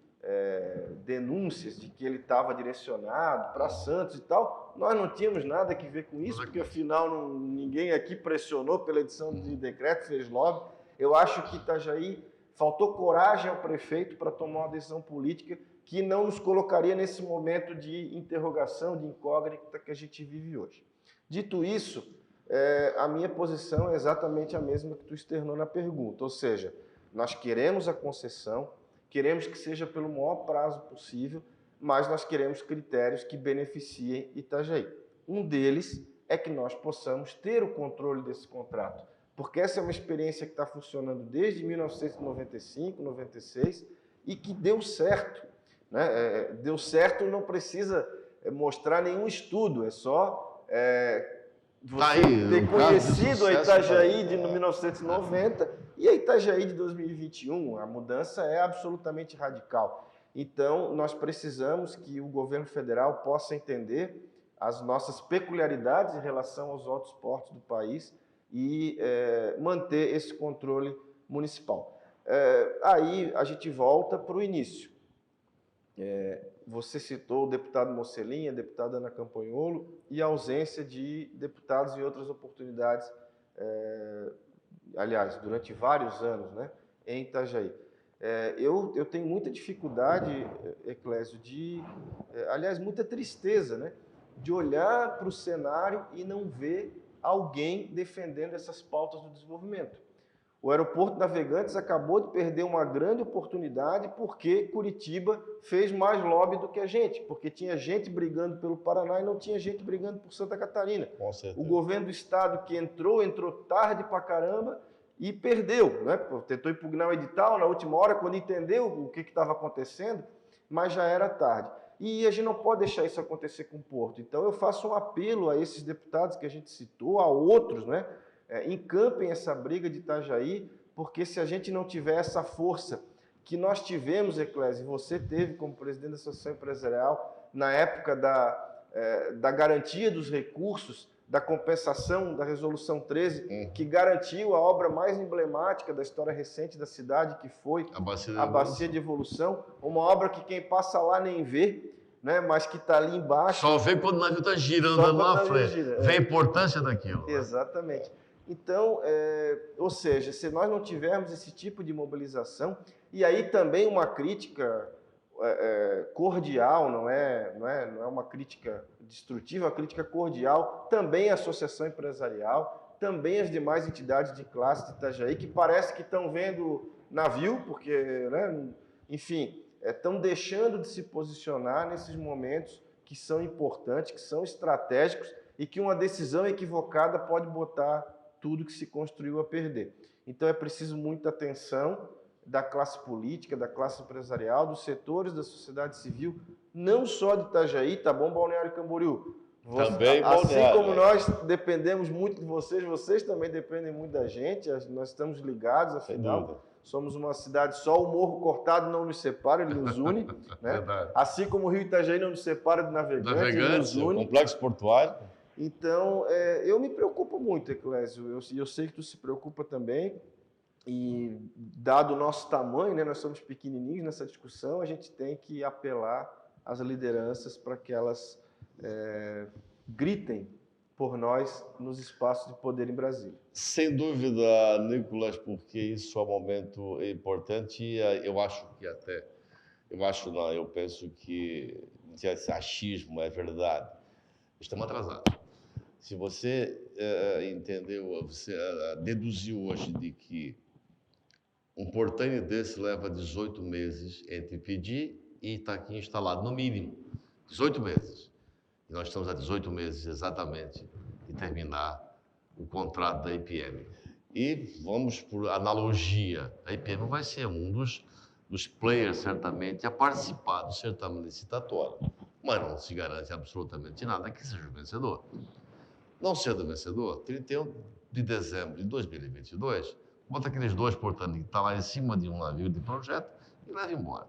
denúncias de que ele estava direcionado para Santos e tal. Nós não tínhamos nada que ver com isso, porque afinal ninguém aqui pressionou pela edição de decreto, fez lobby. Eu acho que Itajaí faltou coragem ao prefeito para tomar uma decisão política que não nos colocaria nesse momento de interrogação, de incógnita que a gente vive hoje. Dito isso, a minha posição é exatamente a mesma que tu externou na pergunta, ou seja, nós queremos a concessão, queremos que seja pelo maior prazo possível, mas nós queremos critérios que beneficiem Itajaí. Um deles é que nós possamos ter o controle desse contrato, porque essa é uma experiência que está funcionando desde 1995, 96 e que deu certo. Né? Deu certo, não precisa mostrar nenhum estudo, é só você ter conhecido a Itajaí de 1990 e a Itajaí de 2021. A mudança é absolutamente radical. Então, nós precisamos que o governo federal possa entender as nossas peculiaridades em relação aos outros portos do país e manter esse controle municipal. Aí a gente volta para o início. Você citou o deputado Mocelin, a deputada Ana Campanholo e a ausência de deputados em outras oportunidades, aliás, durante vários anos, né, em Itajaí. Eu tenho muita dificuldade, Eclésio, aliás, muita tristeza, né, de olhar para o cenário e não ver alguém defendendo essas pautas do desenvolvimento. O aeroporto Navegantes acabou de perder uma grande oportunidade porque Curitiba fez mais lobby do que a gente, porque tinha gente brigando pelo Paraná e não tinha gente brigando por Santa Catarina. Com certeza. O governo do estado que entrou tarde pra caramba e perdeu, né? Tentou impugnar o edital na última hora, quando entendeu o que estava acontecendo, mas já era tarde. E a gente não pode deixar isso acontecer com o Porto. Então eu faço um apelo a esses deputados que a gente citou, a outros, né? Encampem essa briga de Itajaí, porque se a gente não tiver essa força que nós tivemos, Eclésio, você teve como presidente da Associação Empresarial, na época da garantia dos recursos, da compensação da Resolução 13, que garantiu a obra mais emblemática da história recente da cidade, que foi a Bacia de Evolução, uma obra que quem passa lá nem vê, né, mas que está ali embaixo. Só vê quando o navio está girando lá na frente. Vê a importância daquilo. Exatamente. Então, ou seja, se nós não tivermos esse tipo de mobilização, e aí também uma crítica cordial, não é uma crítica destrutiva, é uma crítica cordial, também a associação empresarial, também as demais entidades de classe de Itajaí, que parece que estão vendo navio, porque, né, enfim, estão deixando de se posicionar nesses momentos que são importantes, que são estratégicos e que uma decisão equivocada pode botar tudo que se construiu a perder. Então é preciso muita atenção da classe política, da classe empresarial, dos setores da sociedade civil, não só de Itajaí, tá bom, Balneário Camboriú? Também assim como nós dependemos muito de vocês, vocês também dependem muito da gente, nós estamos ligados, afinal, somos uma cidade só, o Morro Cortado não nos separa, ele nos une, né? Assim como o Rio Itajaí não nos separa de Navegantes, ele nos une. O complexo portuário. Então, eu me preocupo muito, Eclésio, eu sei que tu se preocupa também, e dado o nosso tamanho, né, nós somos pequenininhos nessa discussão, a gente tem que apelar às lideranças para que elas gritem por nós nos espaços de poder em Brasília. Sem dúvida, Nicolas, porque isso é um momento importante e eu penso que esse achismo é verdade. Estamos atrasados. Se você você deduziu hoje de que um portão desse leva 18 meses entre pedir e estar aqui instalado, no mínimo, 18 meses. E nós estamos há 18 meses exatamente de terminar o contrato da IPM. E vamos por analogia, a IPM vai ser um dos players, certamente, a participar do certame licitatório, mas não se garante absolutamente nada que seja o vencedor. Não sendo vencedor, 31 de dezembro de 2022, bota aqueles dois portantes que estão lá em cima de um navio de projeto e leva embora.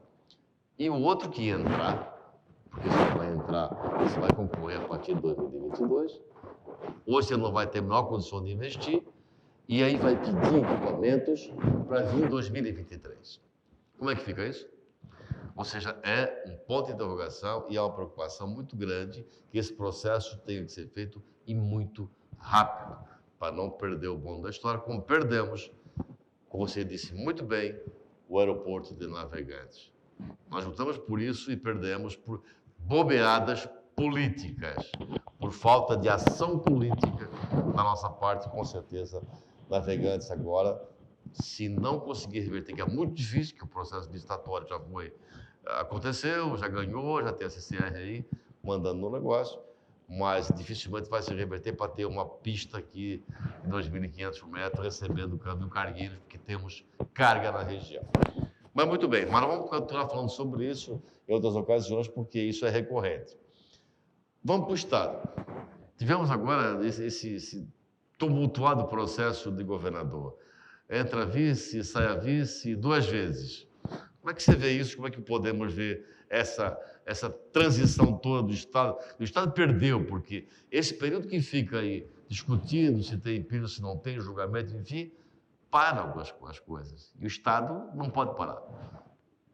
E o outro que entrar, porque você vai concorrer a partir de 2022, hoje você não vai ter a menor condição de investir, e aí vai pedir equipamentos para vir em 2023. Como é que fica isso? Ou seja, é um ponto de interrogação e há uma preocupação muito grande que esse processo tenha que ser feito e muito rápido, para não perder o bonde da história, como perdemos, como você disse muito bem, o aeroporto de Navegantes. Nós lutamos por isso e perdemos por bobeadas políticas, por falta de ação política da nossa parte, com certeza. Navegantes agora, se não conseguir reverter, que é muito difícil, que o processo licitatório já aconteceu, já ganhou, já tem a CCR aí mandando no negócio, mas dificilmente vai se reverter para ter uma pista aqui de 2.500 metros recebendo câmbio cargueiro, porque temos carga na região. Mas muito bem, mas nós vamos continuar falando sobre isso em outras ocasiões, porque isso é recorrente. Vamos para o Estado. Tivemos agora esse tumultuado processo de governador. Entra vice, sai a vice, 2 vezes. Como é que você vê isso? Como é que podemos ver essa transição toda do Estado? O Estado perdeu, porque esse período que fica aí discutindo se tem impeachment, se não tem, julgamento, enfim, param as coisas. E o Estado não pode parar.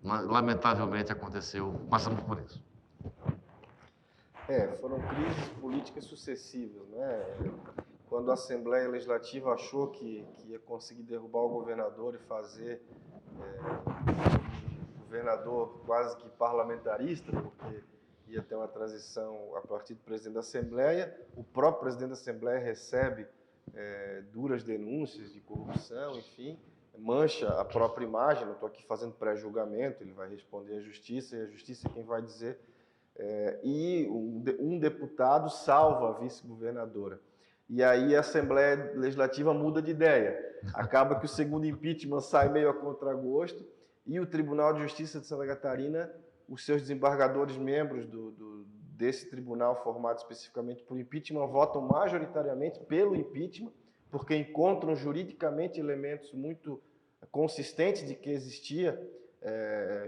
Lamentavelmente aconteceu, passamos por isso. Foram crises políticas sucessivas, né? Quando a Assembleia Legislativa achou que ia conseguir derrubar o governador e fazer um governador quase que parlamentarista, porque ia ter uma transição a partir do presidente da Assembleia, o próprio presidente da Assembleia recebe duras denúncias de corrupção, enfim, mancha a própria imagem. Não estou aqui fazendo pré-julgamento, ele vai responder à Justiça, e a Justiça é quem vai dizer. E um deputado salva a vice-governadora. E aí a Assembleia Legislativa muda de ideia. Acaba que o segundo impeachment sai meio a contragosto e o Tribunal de Justiça de Santa Catarina os seus desembargadores membros desse tribunal formado especificamente por impeachment votam majoritariamente pelo impeachment, porque encontram juridicamente elementos muito consistentes de que existia,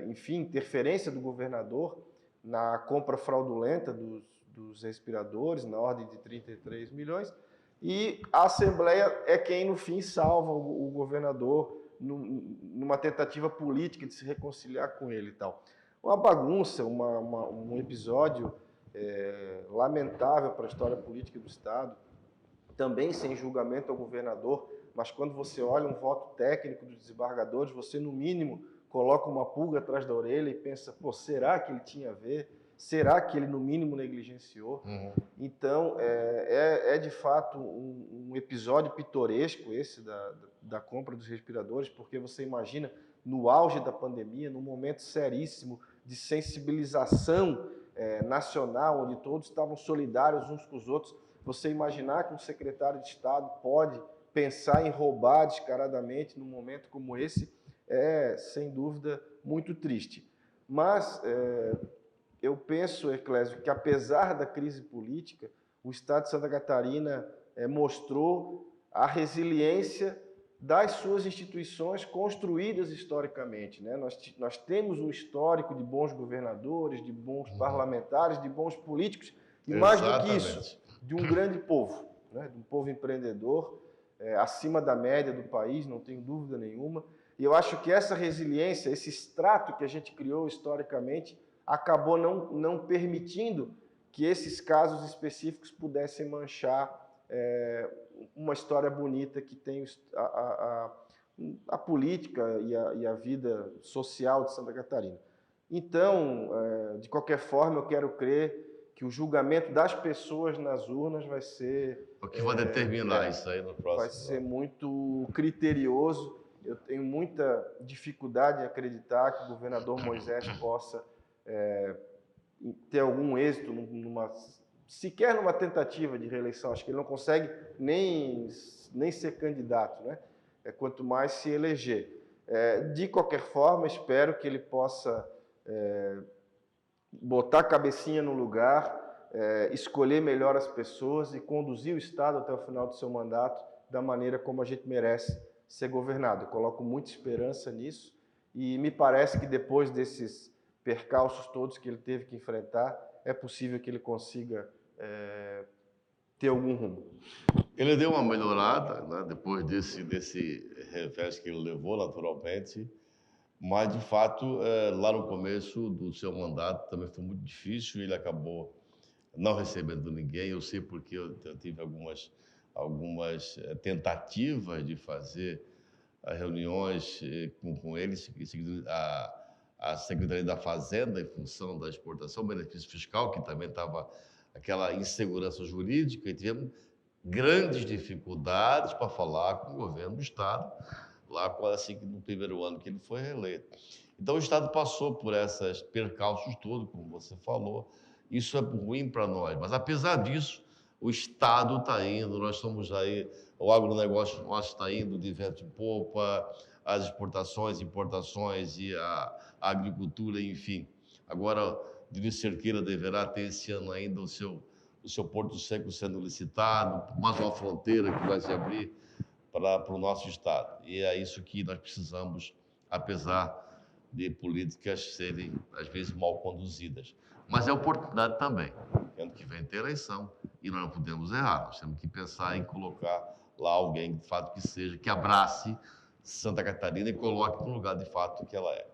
enfim, interferência do governador na compra fraudulenta dos respiradores, na ordem de 33 milhões, e a Assembleia é quem, no fim, salva o governador numa tentativa política de se reconciliar com ele e tal. Uma bagunça, um episódio lamentável para a história política do Estado, também sem julgamento ao governador, mas quando você olha um voto técnico dos desembargadores, você, no mínimo, coloca uma pulga atrás da orelha e pensa, pô, será que ele tinha a ver? Será que ele, no mínimo, negligenciou? Uhum. Então, é de fato um episódio pitoresco esse da compra dos respiradores, porque você imagina, no auge da pandemia, num momento seríssimo de sensibilização nacional, onde todos estavam solidários uns com os outros, você imaginar que um secretário de Estado pode pensar em roubar descaradamente num momento como esse é, sem dúvida, muito triste. Mas eu penso, Eclésio, que apesar da crise política, o Estado de Santa Catarina mostrou a resiliência das suas instituições construídas historicamente, né? Nós temos um histórico de bons governadores, de bons parlamentares, de bons políticos, e mais do que isso, de um grande povo, né? De um povo empreendedor, acima da média do país, não tenho dúvida nenhuma. E eu acho que essa resiliência, esse extrato que a gente criou historicamente, acabou não permitindo que esses casos específicos pudessem manchar uma história bonita que tem a política e a vida social de Santa Catarina. Então, de qualquer forma, eu quero crer que o julgamento das pessoas nas urnas vai ser... O que vai determinar isso aí no próximo vai ser muito criterioso. Eu tenho muita dificuldade em acreditar que o governador Moisés possa ter algum êxito sequer numa tentativa de reeleição. Acho que ele não consegue nem ser candidato, né? Quanto mais se eleger. De qualquer forma, espero que ele possa botar a cabecinha no lugar, escolher melhor as pessoas e conduzir o Estado até o final do seu mandato da maneira como a gente merece ser governado. Eu coloco muita esperança nisso e me parece que depois desses percalços todos que ele teve que enfrentar, é possível que ele consiga ter algum rumo. Ele deu uma melhorada, né, depois desse revés que ele levou, naturalmente, mas, de fato, lá no começo do seu mandato também foi muito difícil, ele acabou não recebendo ninguém. Eu sei porque eu tive algumas tentativas de fazer reuniões com ele, seguindo a Secretaria da Fazenda, em função da exportação, benefício fiscal, que também estava aquela insegurança jurídica, e tivemos grandes dificuldades para falar com o governo do Estado, lá assim, no primeiro ano que ele foi reeleito. Então, o Estado passou por esses percalços todos, como você falou. Isso é ruim para nós, mas, apesar disso, o Estado está indo, nós estamos aí, o agronegócio nosso está indo de vento em popa, as exportações, importações e a agricultura, enfim. Agora, Diniz Cerqueira deverá ter esse ano ainda o seu Porto Seco sendo licitado, mais uma fronteira que vai se abrir para o nosso Estado. E é isso que nós precisamos, apesar de políticas serem, às vezes, mal conduzidas. Mas é oportunidade também. Ano que vem tem eleição e nós não podemos errar. Nós temos que pensar em colocar lá alguém, de fato, que abrace Santa Catarina e coloque no lugar, de fato, que ela é.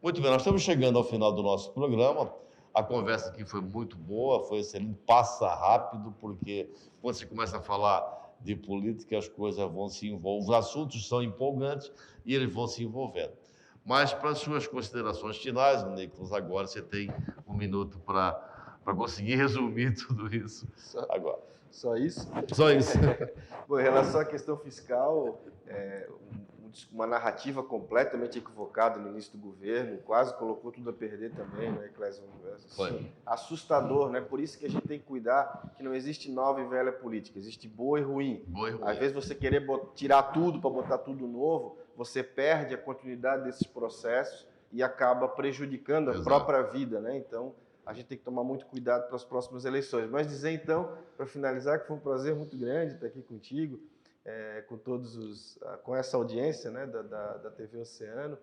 Muito bem, nós estamos chegando ao final do nosso programa. A conversa aqui foi muito boa, foi excelente, passa rápido, porque quando você começa a falar de política, as coisas vão se envolvendo, os assuntos são empolgantes e eles vão se envolvendo. Mas, para as suas considerações finais, Nicolas, agora você tem um minuto para conseguir resumir tudo isso. Só isso? Só isso. Bom, em relação à questão fiscal, uma narrativa completamente equivocada no início do governo, quase colocou tudo a perder também, né, Clésio? Assustador, né? Por isso que a gente tem que cuidar que não existe nova e velha política, existe boa e ruim. Às vezes você querer tirar tudo para botar tudo novo, você perde a continuidade desses processos e acaba prejudicando a Exato. própria vida, né? Então, a gente tem que tomar muito cuidado para as próximas eleições. Mas dizer, então, para finalizar, que foi um prazer muito grande estar aqui contigo, com essa audiência, né, da TV Oceano.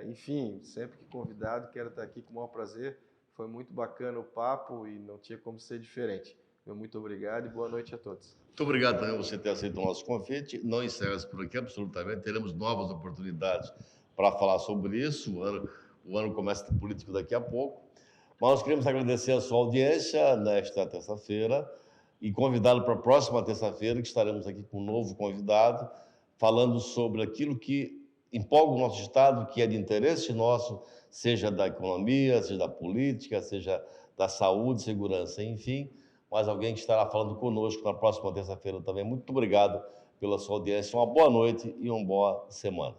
Enfim, sempre que convidado, quero estar aqui com o maior prazer. Foi muito bacana o papo e não tinha como ser diferente. Meu muito obrigado e boa noite a todos. Muito obrigado também por você ter aceito o nosso convite. Não encerra-se por aqui, absolutamente. Teremos novas oportunidades para falar sobre isso. O ano começa político daqui a pouco. Mas nós queremos agradecer a sua audiência nesta terça-feira e convidá-lo para a próxima terça-feira, que estaremos aqui com um novo convidado, falando sobre aquilo que empolga o nosso Estado, que é de interesse nosso, seja da economia, seja da política, seja da saúde, segurança, enfim. Mas alguém que estará falando conosco na próxima terça-feira também. Muito obrigado pela sua audiência. Uma boa noite e uma boa semana.